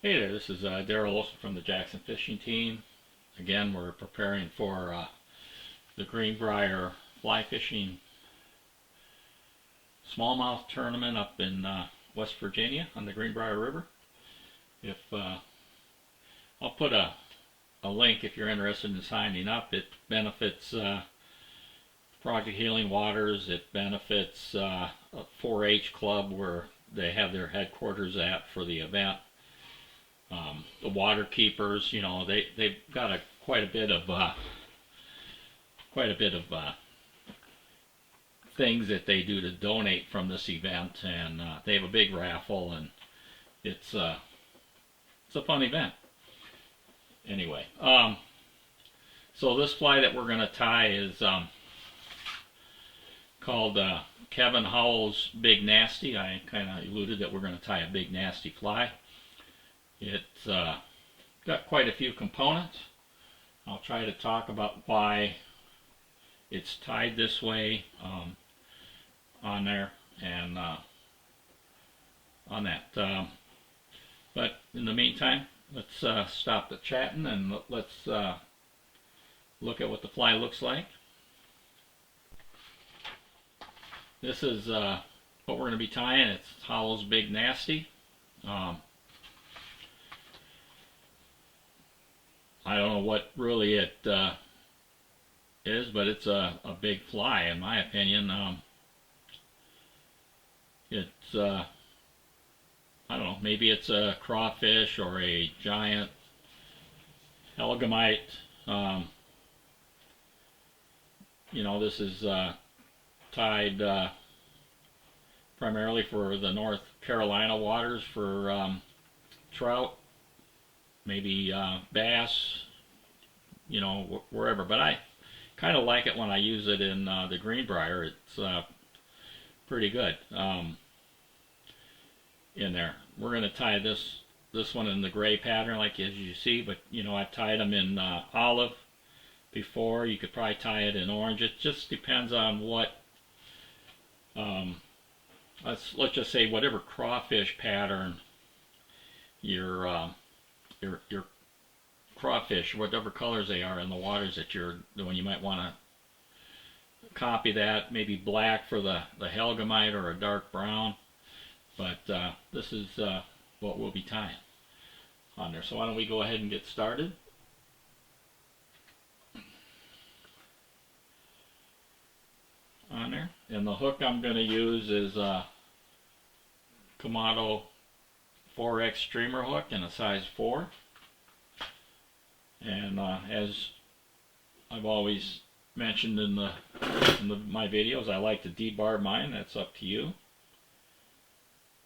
Hey there, this is Daryl Olson from the Jackson Fishing Team. Again, we're preparing for the Greenbrier fly fishing smallmouth tournament up in West Virginia on the Greenbrier River. If I'll put a link if you're interested in signing up. It benefits Project Healing Waters. It benefits a 4-H club where they have their headquarters at for the event. The water keepers, you know, they've got quite a bit of things that they do to donate from this event, and they have a big raffle, and it's a fun event. Anyway, so this fly that we're going to tie is called Kevin Howell's Big Nasty. I kind of alluded that we're going to tie a big nasty fly. It's got quite a few components. I'll try to talk about why it's tied this way on there and on that. But in the meantime, let's stop the chatting and let's look at what the fly looks like. This is what we're going to be tying. It's Howell's Big Nasty. I don't know what really it is, but it's a big fly in my opinion. It's I don't know, maybe it's a crawfish or a giant Hellgrammite. You know, this is tied primarily for the North Carolina waters for trout, maybe bass, you know, wherever. But I kind of like it when I use it in the Greenbrier. It's pretty good in there. We're going to tie this one in the gray pattern, like as you see. But you know, I've tied them in olive before. You could probably tie it in orange. It just depends on what. Let's just say whatever crawfish pattern your crawfish, whatever colors they are in the waters that you're doing, you might want to copy that. Maybe black for the Hellgrammite or a dark brown. But this is what we'll be tying on there. So why don't we go ahead and get started. On there. And the hook I'm going to use is a Kamado 4X streamer hook in a size 4. And as I've always mentioned in my videos, I like to debarb mine. That's up to you.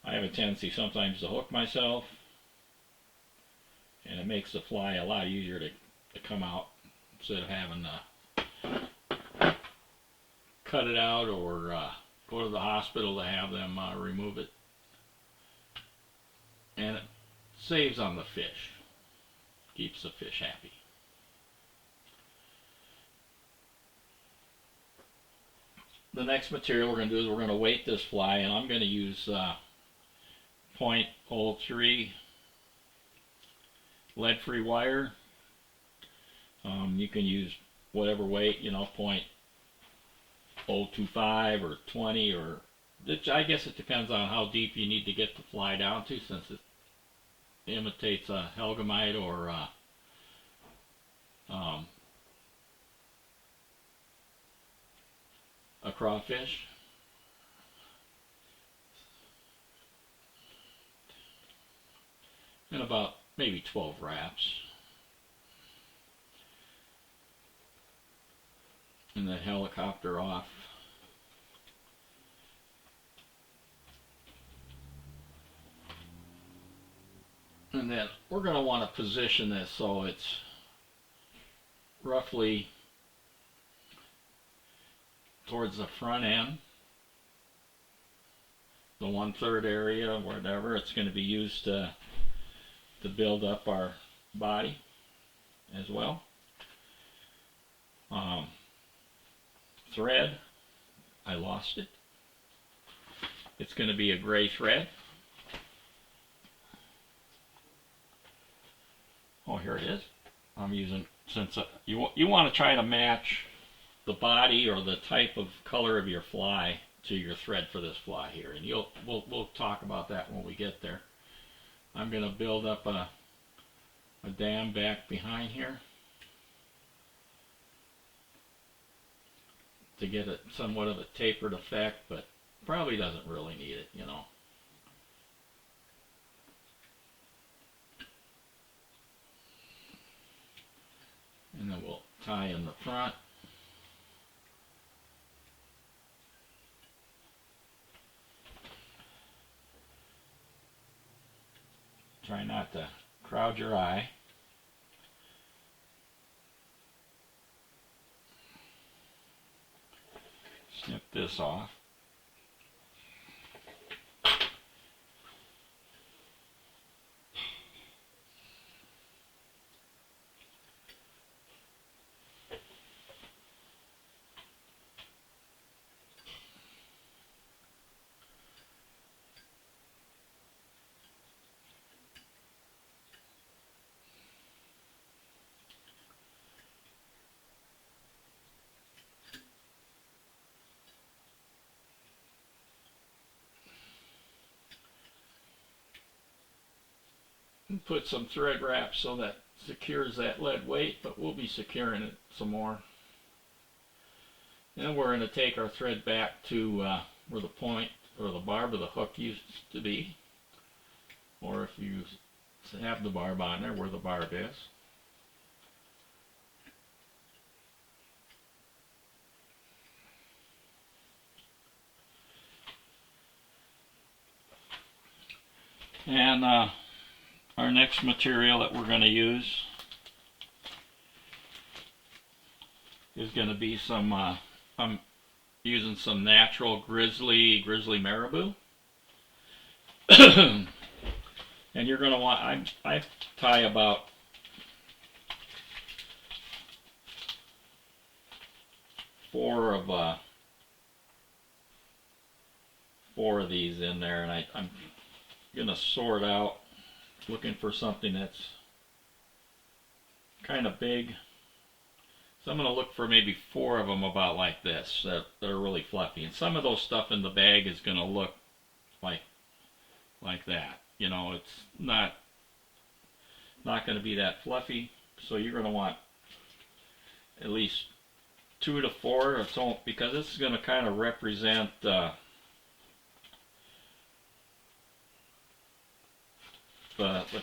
I have a tendency sometimes to hook myself, and it makes the fly a lot easier to come out instead of having to cut it out or go to the hospital to have them remove it. And it saves on the fish, keeps the fish happy. The next material we're going to do is we're going to weight this fly, and I'm going to use .03 lead-free wire. You can use whatever weight, you know, .025 or 20, or I guess it depends on how deep you need to get the fly down to, since it imitates a Hellgrammite or a crawfish. And about maybe 12 wraps. And then helicopter off. And then we're going to want to position this so it's roughly towards the front end, the 1/3 area, whatever. It's going to be used to build up our body as well. Thread, I lost it. It's going to be a gray thread. I'm using, since you want to try to match the body or the type of color of your fly to your thread for this fly here, and we'll talk about that when we get there. I'm going to build up a dam back behind here to get it somewhat of a tapered effect, but probably doesn't really need it, you know. And then we'll tie in the front. Try not to crowd your eye. Snip this off. Put some thread wrap so that secures that lead weight, but we'll be securing it some more. Then we're going to take our thread back to where the point or the barb of the hook used to be, or if you have the barb on there, where the barb is. And our next material that we're going to use is going to be some, I'm using some natural grizzly marabou. And you're going to want, I tie about 4 of these in there, and I'm going to sort out, looking for something that's kind of big. So I'm going to look for maybe 4 of them about like this that are really fluffy. And some of those stuff in the bag is going to look like that. You know, it's not going to be that fluffy. So you're going to want at least 2 to 4, because this is going to kind of represent the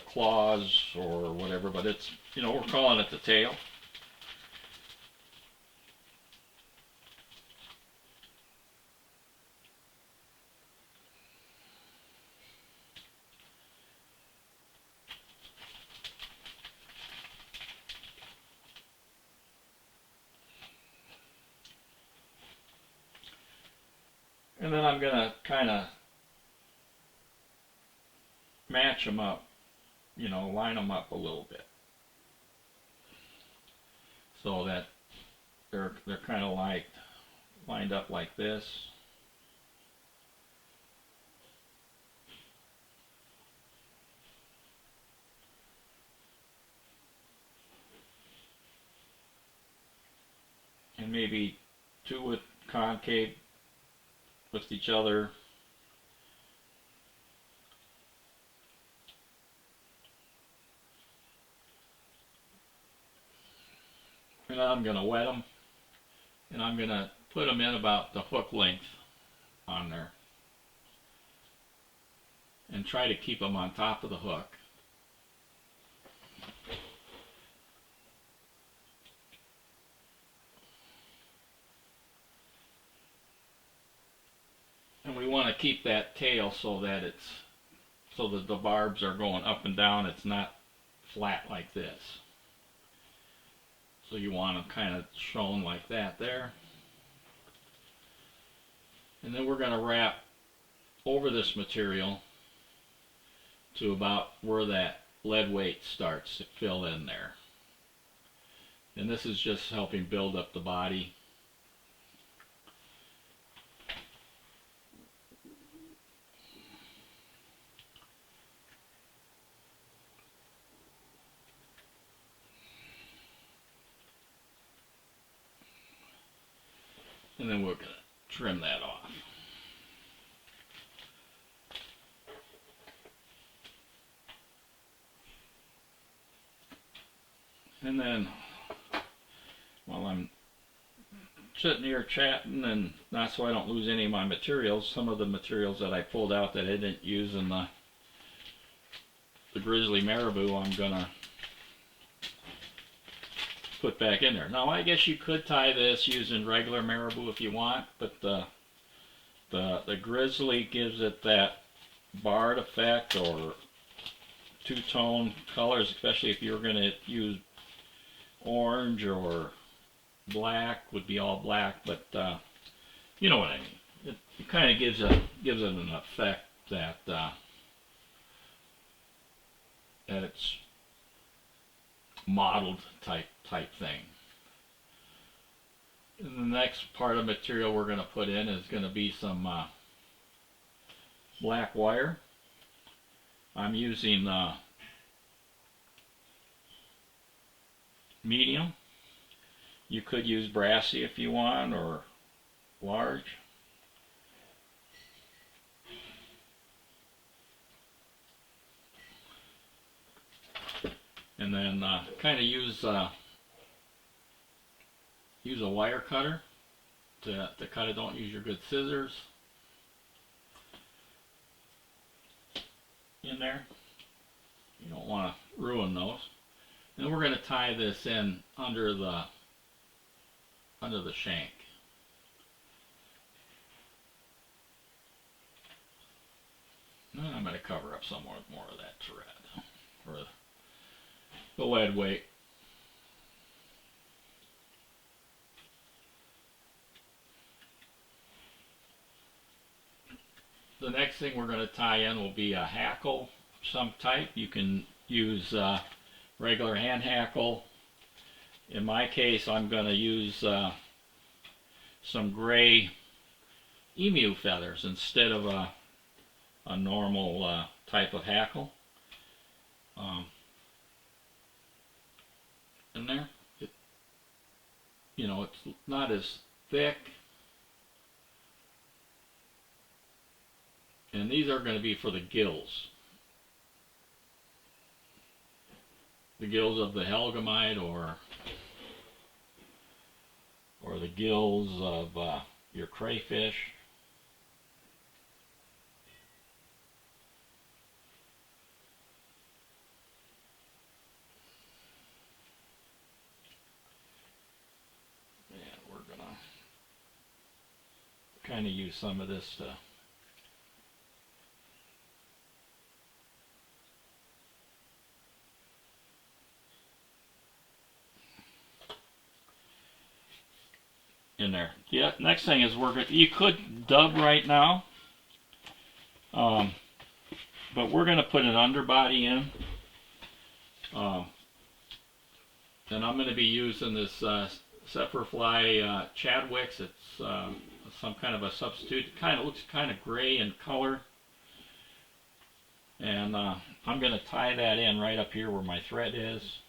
claws or whatever, but it's, you know, we're calling it the tail. And then I'm going to kind of match them up, you know, line them up a little bit so that they're kind of like lined up like this. And maybe 2 with concave with each other. And I'm going to wet them, and I'm going to put them in about the hook length on there, and try to keep them on top of the hook. And we want to keep that tail so that the barbs are going up and down. It's not flat like this. So you want them kind of shown like that there. And then we're going to wrap over this material to about where that lead weight starts to fill in there. And this is just helping build up the body. And then we're going to trim that off. And then while I'm sitting here chatting, and not so I don't lose any of my materials, some of the materials that I pulled out that I didn't use in the grizzly marabou, I'm gonna put back in there. Now I guess you could tie this using regular marabou if you want, but the grizzly gives it that barred effect or two-tone colors, especially if you're gonna use orange or black, would be all black, but you know what I mean. It kind of gives it an effect that it's modeled type thing. And the next part of material we're going to put in is going to be some black wire. I'm using medium. You could use brassy if you want, or large. And then kind of use a wire cutter to cut it. Don't use your good scissors in there. You don't want to ruin those. And we're going to tie this in under the shank. And I'm going to cover up some more of that thread, or the lead weight. The next thing we're going to tie in will be a hackle, some type. You can use regular hand hackle. In my case, I'm going to use some gray emu feathers instead of a normal type of hackle. In there, it's not as thick. And these are going to be for the gills. The gills of the Hellgrammite, or the gills of your crayfish. And we're going to kind of use some of this to in there. Yeah, next thing is you could dub right now, but we're going to put an underbody in, and I'm going to be using this Zephyrfly Chadwick's. It's some kind of a substitute. It kind of looks kind of gray in color, and I'm going to tie that in right up here where my thread is.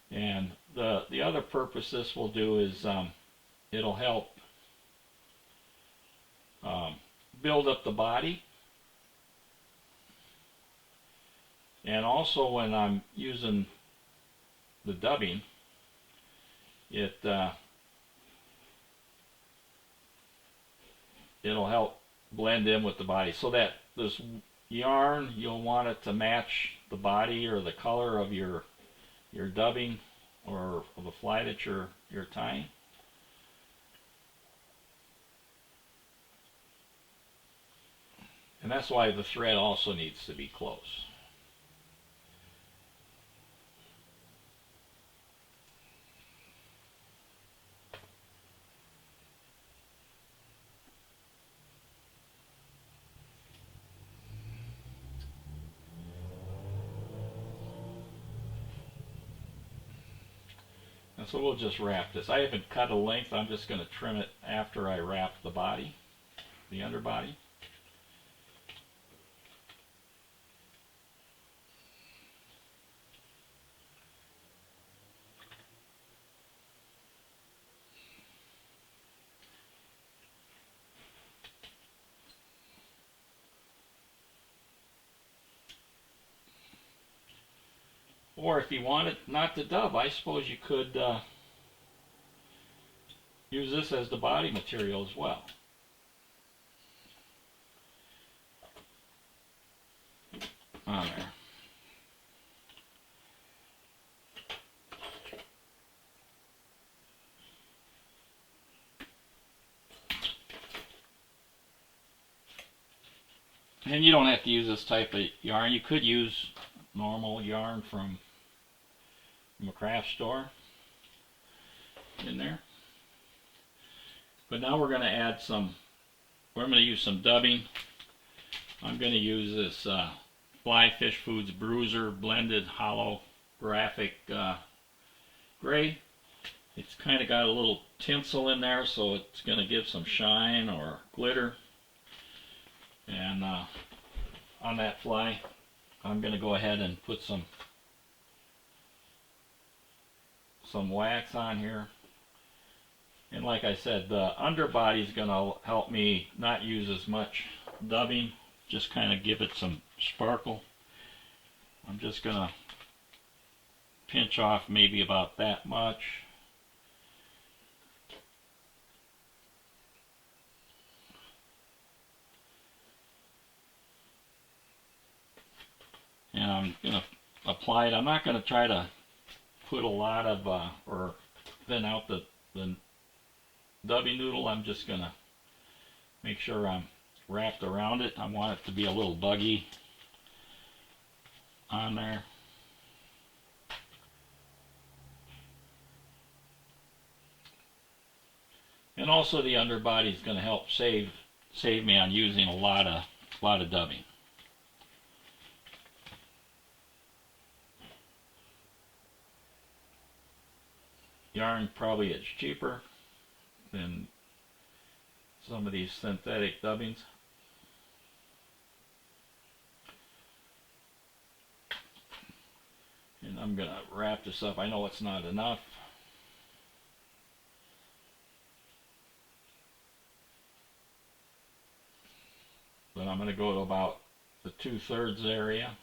And the other purpose this will do is it'll help build up the body. And also when I'm using the dubbing, it'll help blend in with the body, so that this yarn, you'll want it to match the body or the color of your dubbing or the fly that you're tying. And that's why the thread also needs to be close. And so we'll just wrap this. I haven't cut a length. I'm just going to trim it after I wrap the body, the underbody. Or if you wanted not to dub, I suppose you could use this as the body material as well. On there. And you don't have to use this type of yarn. You could use normal yarn from a craft store in there. But now we're going to add some, we're going to use some dubbing. I'm going to use this Fly Fish Foods Bruiser Blended Holographic Gray. It's kind of got a little tinsel in there, so it's going to give some shine or glitter. And on that fly, I'm going to go ahead and put some wax on here. And like I said, the underbody is going to help me not use as much dubbing, just kind of give it some sparkle. I'm just going to pinch off maybe about that much. And I'm going to apply it. I'm not going to try to put a lot of, or thin out the dubbing noodle. I'm just going to make sure I'm wrapped around it. I want it to be a little buggy on there. And also the underbody is going to help save me on using a lot of dubbing. Yarn probably is cheaper than some of these synthetic dubbings. And I'm going to wrap this up. I know it's not enough. But I'm going to go to about the 2/3 area.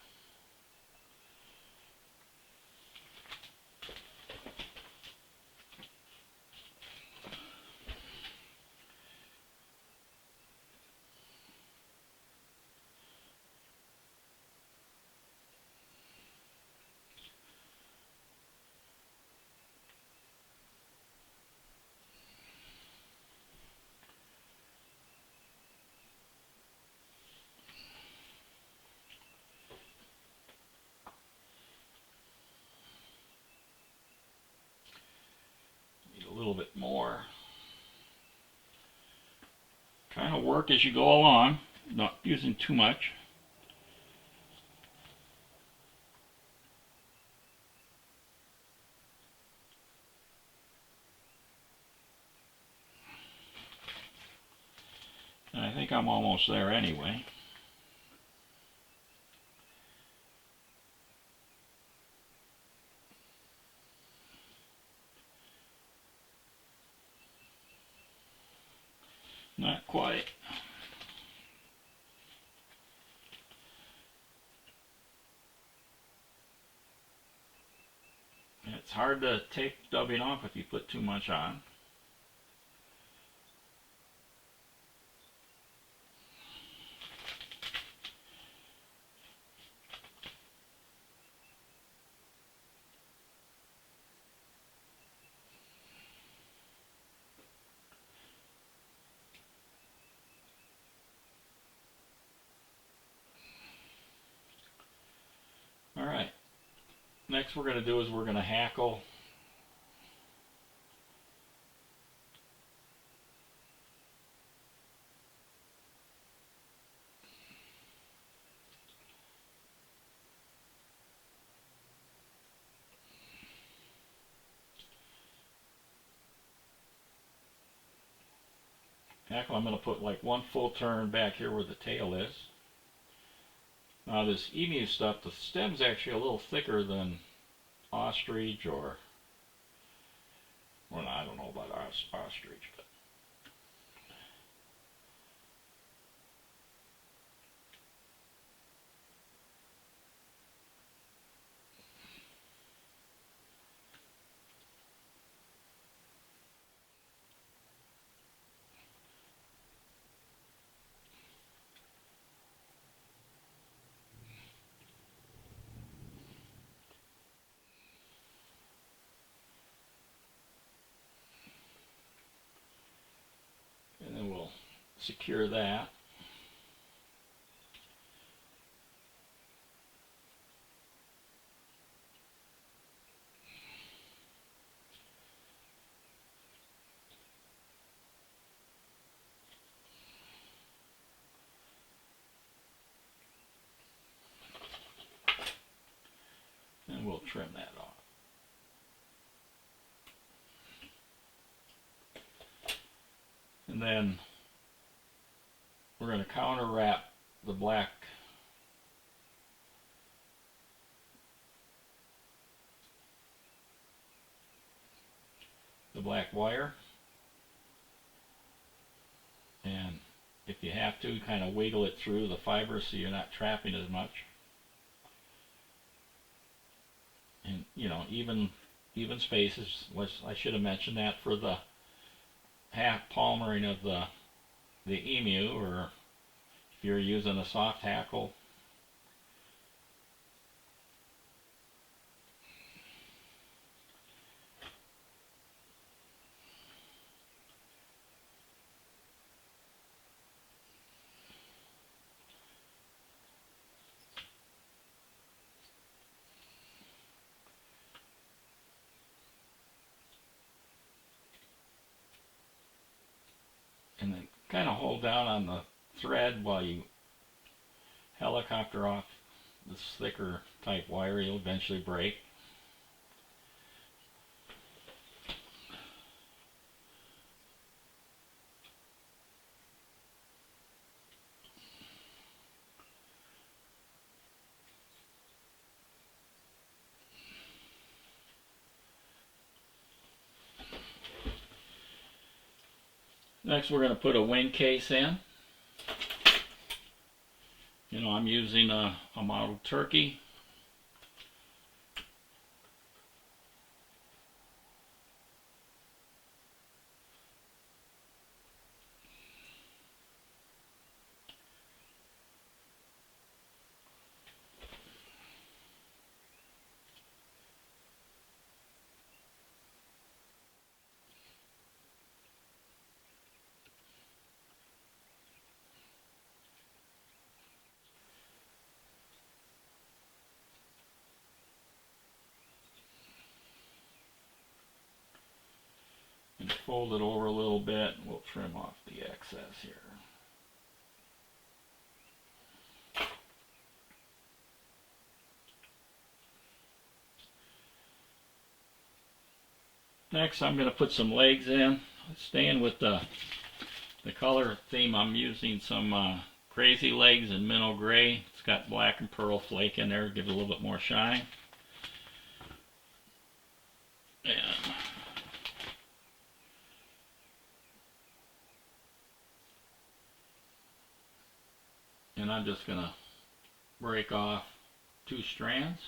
A little bit more. Kind of work as you go along, not using too much. And I think I'm almost there anyway. Not quite. It's hard to take dubbing off if you put too much on. Alright, next we're going to do is we're going to hackle I'm going to put like one full turn back here where the tail is. Now this emu stuff, the stem's actually a little thicker than ostrich or well, I don't know about ostrich, but secure that. And we'll trim that off. And then we're going to counter wrap the black wire, and if you have to, kind of wiggle it through the fibers so you're not trapping as much. And you know, even spaces. I should have mentioned that for the half palmering of the emu, or if you're using a soft hackle. And then kind of hold down on the thread while you helicopter off this thicker type wire. You'll eventually break. Next, we're going to put a wing case in. You know, I'm using a model turkey. And fold it over a little bit, and we'll trim off the excess here. Next, I'm going to put some legs in. Staying with the color theme, I'm using some crazy legs in minnow gray. It's got black and pearl flake in there to give it a little bit more shine. And I'm just going to break off 2 strands.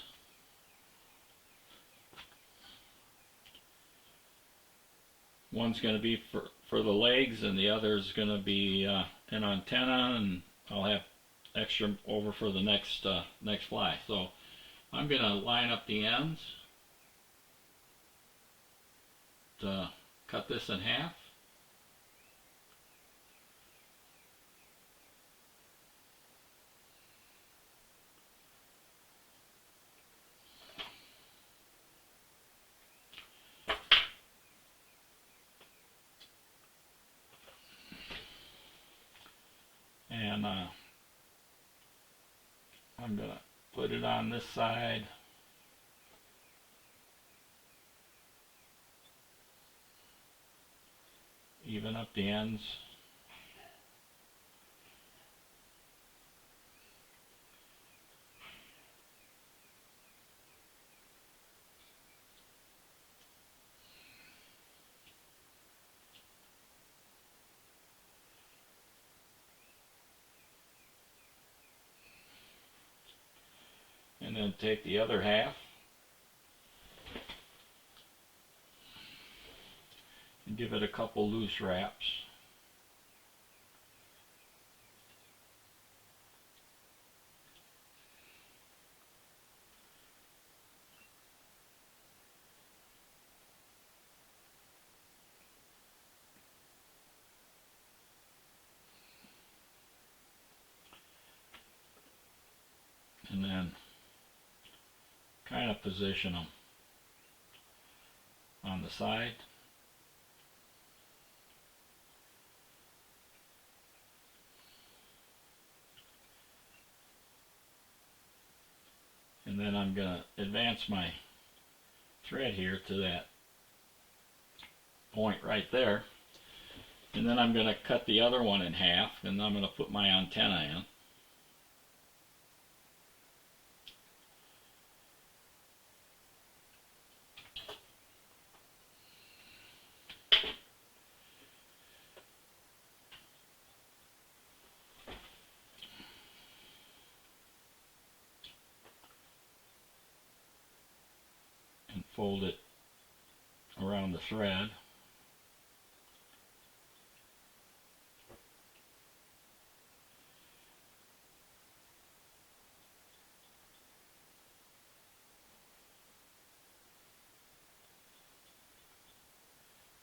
One's going to be for the legs, and the other is going to be an antenna, and I'll have extra over for the next fly. So I'm going to line up the ends to cut this in half. And I'm going to put it on this side. Even up the ends. And then take the other half and give it a couple loose wraps. and then kind of position them on the side. And then I'm going to advance my thread here to that point right there. And then I'm going to cut the other one in half, and I'm going to put my antenna in. And fold it around the thread.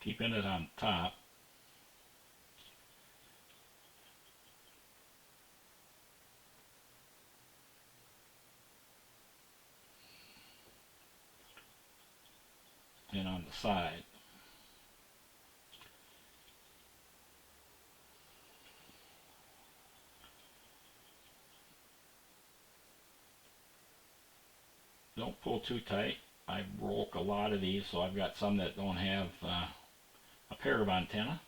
Keeping it on top. And on the side. Don't pull too tight. I broke a lot of these, so I've got some that don't have a pair of antenna.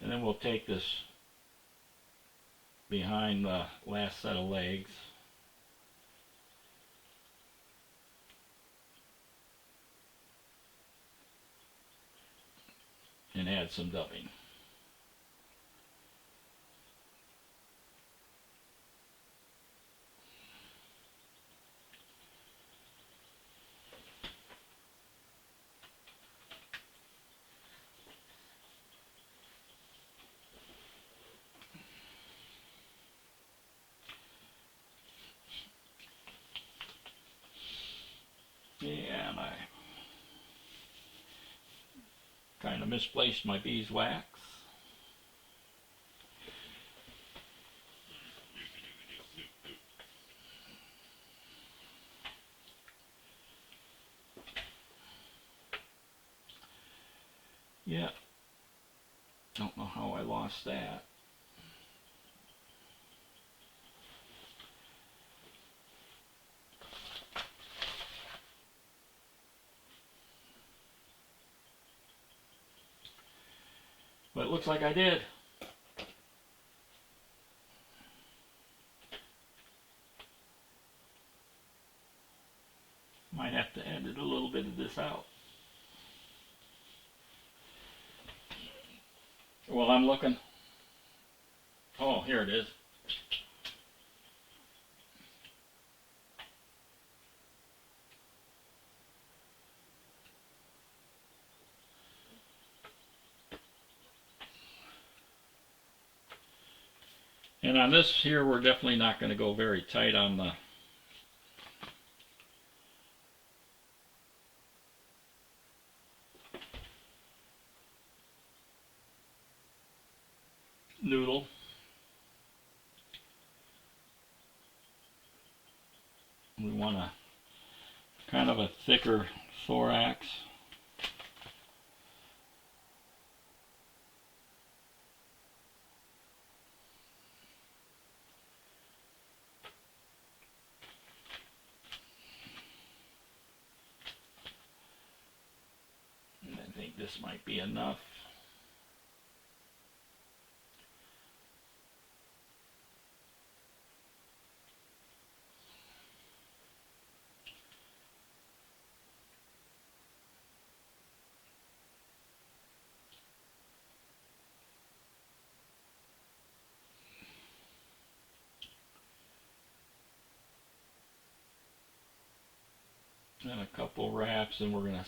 And then we'll take this behind the last set of legs and add some dubbing. Yeah, and I kind of misplaced my beeswax. Yeah, don't know how I lost that. But it looks like I did. Might have to edit a little bit of this out. Well, I'm looking. Oh, here it is. And on this here, we're definitely not going to go very tight on the noodle. We want a kind of a thicker thorax. And I think this might be enough. And a couple wraps, and we're going to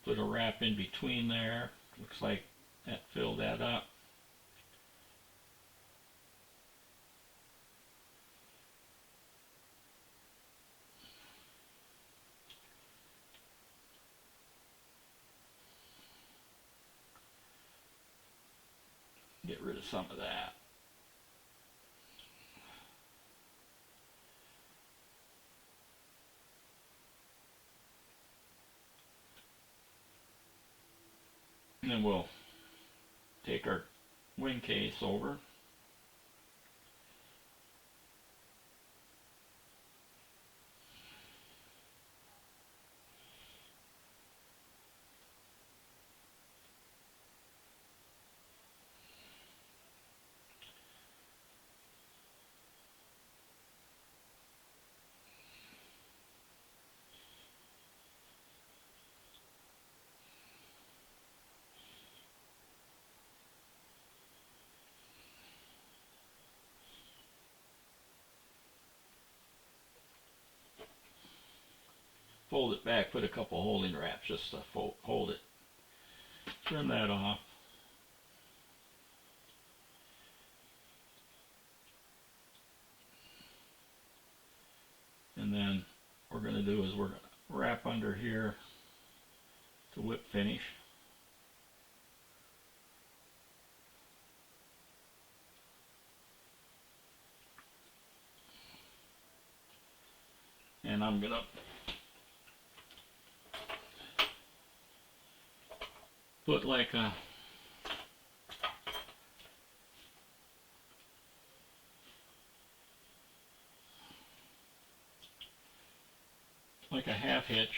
put a wrap in between there. Looks like that filled that up. Get rid of some of that. then we'll take our wing case over. Fold it back, put a couple holding wraps just to hold it. Trim that off. And then what we're going to do is we're going to wrap under here to whip finish. And I'm going to put like a half hitch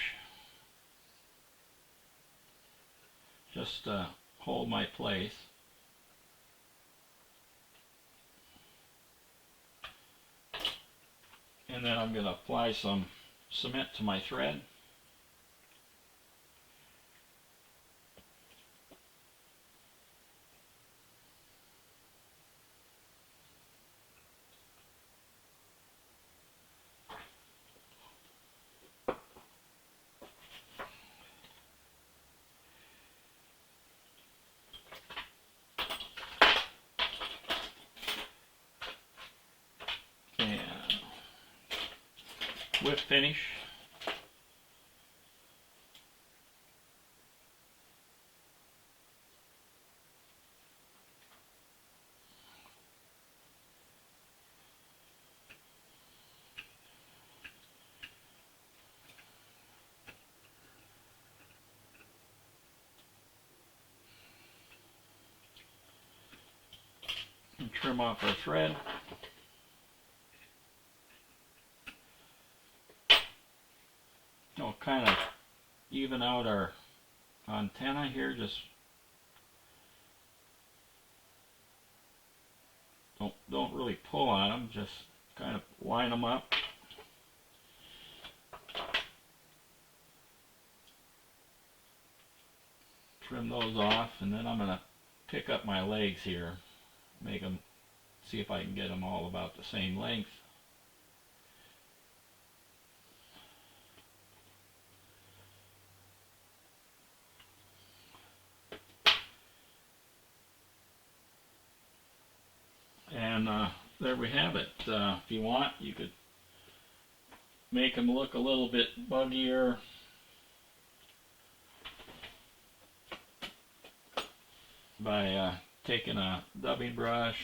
just to hold my place. And then I'm going to apply some cement to my thread. Whip finish. And trim off our thread. I'll kind of even out our antenna here, just don't really pull on them, just kind of line them up. Trim those off, and then I'm going to pick up my legs here, make them, see if I can get them all about the same length. And there we have it. If you want, you could make them look a little bit buggier. By taking a dubbing brush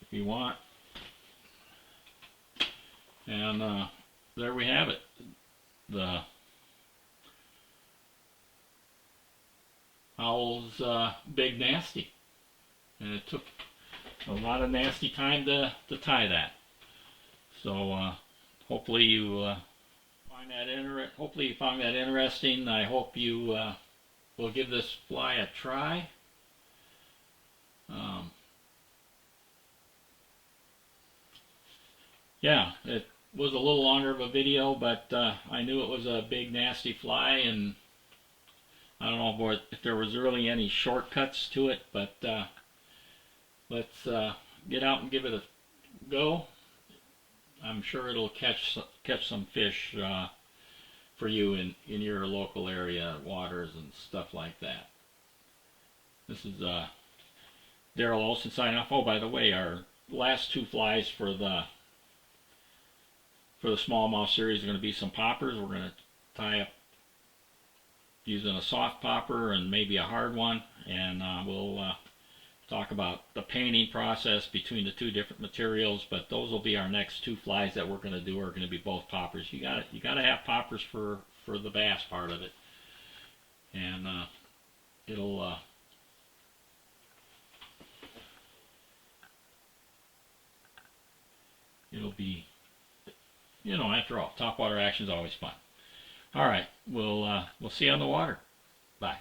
if you want. And there we have it. The Howell's Big Nasty. And it took a lot of nasty time to tie that. So hopefully you hopefully you found that interesting. I hope you will give this fly a try. Yeah, it was a little longer of a video, but I knew it was a big nasty fly, and I don't know if there was really any shortcuts to it, but let's get out and give it a go. I'm sure it'll catch some fish for you in your local area, waters and stuff like that. This is Daryl Olson signing off. Oh, by the way, our last two flies for the smallmouth series are going to be some poppers. We're going to tie up using a soft popper and maybe a hard one, and we'll talk about the painting process between the two different materials, but those will be our next two flies that we're going to do are going to be both poppers. You got to have poppers for the bass part of it, and it'll be, after all, topwater action is always fun. All right, we'll see you on the water. Bye.